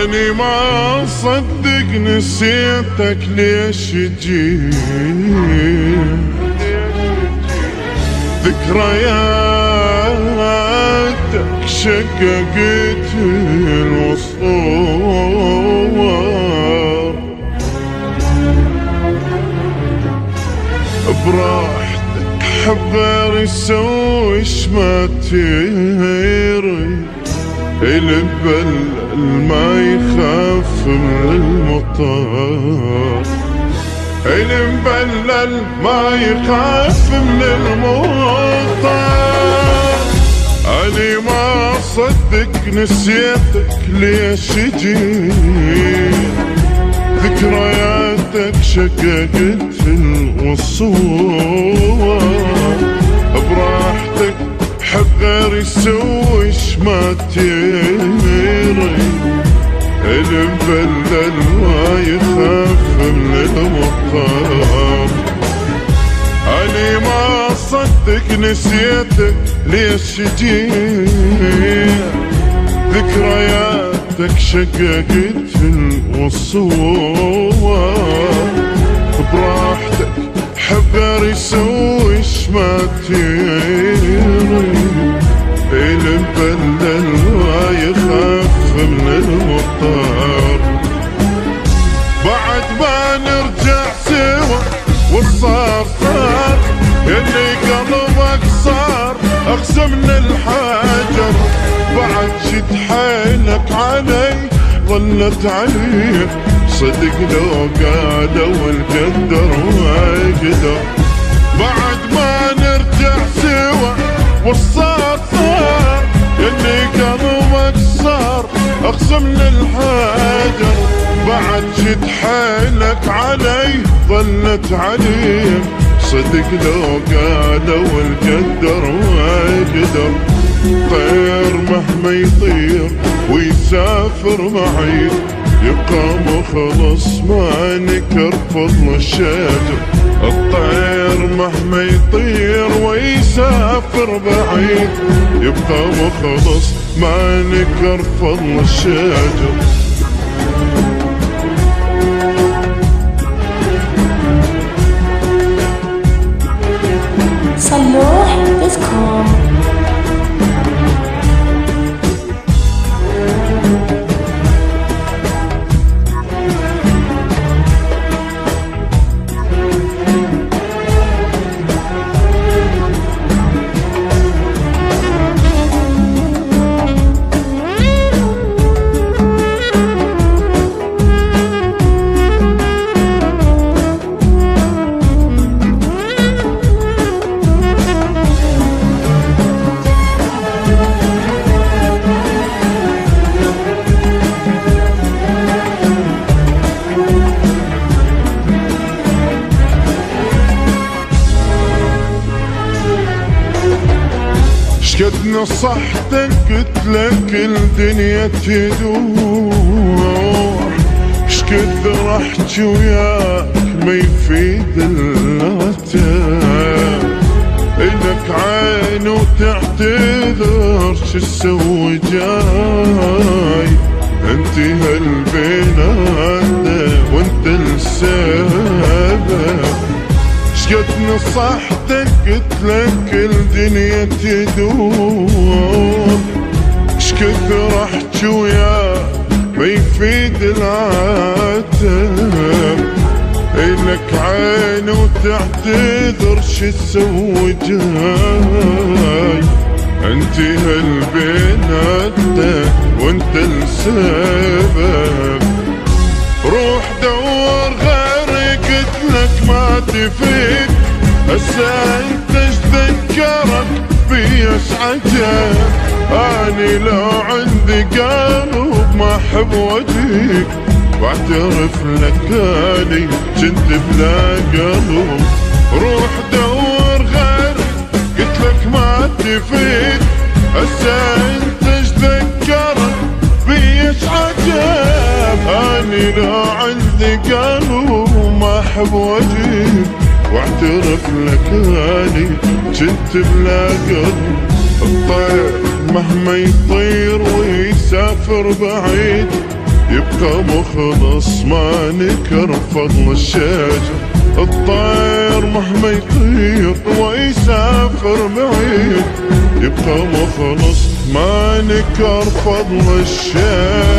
أني ما أصدق نسيتك ليش جيت ذكرياتك شققت الوصور براحتك حب غيري سوي ايش ما تيري البلل ما يخاف من المطر المبلل ما يخاف من المطر أني ما أصدق نسيتك ليش جيت ذكرياتك شققت الوصور براحتك حب غيري سوي ايش ما تيري المبلل ما يخاف من المطر أني ما أصدق نسيتك ليش جيت ذكرياتك شققت الوصور براحتك حب غيري سوي ايش ما تيري المبلل ما يخاف من المطر بعد ما نرجع سوا والصار صار يلي قلبك صار اقسى من الحجر بعد شد حيلك علي ظلت علي صدق لو قالوا القدر ما يقدر بعد ما نرجع سوا والصار صار يلي قلبك صار اقسى من الحجر بعد شد حيلك علي ظلت عليك صدق لو قالوا القدر ما يقدر طير مهما يطير ويسافر بعيد يبقى مخلص ما نكر فضل الشجر الطير مهما يطير ويسافر بعيد يبقى مخلص ما نكر فضل الشجر صلوح.com شقد نصحتك قلت لك الدنيا تدور شقد رحت وياك ما يفيد العتاب إلك عين وتعتذر شو تسوي جاي انت هالبنات وانت السبب شقد نصحتك قلت لك الدنيا تدور شقد رحت وياك ما يفيد العتاب إلك عين وتعتذر شو تسوي جاي انت هالبنات وانت السبب روح دور غيري قلت لك ما تفيد هسه انت اتذكرك بيش عجب اني لو عندي قلب ما احب وجهك واعترف لك اني جنت بلا قلب روح دور غيري قلت لك ما تفيد هسه انت اتذكرك بيش عجب اني لو عندي قلب ما احب وجهك واعترف لك اني جنت بلا قلب الطير مهما يطير ويسافر بعيد يبقى مخلص ما نكر فضل الشجر. الطير مهما يطير ويسافر بعيد يبقى مخلص ما نكر فضل الشجر.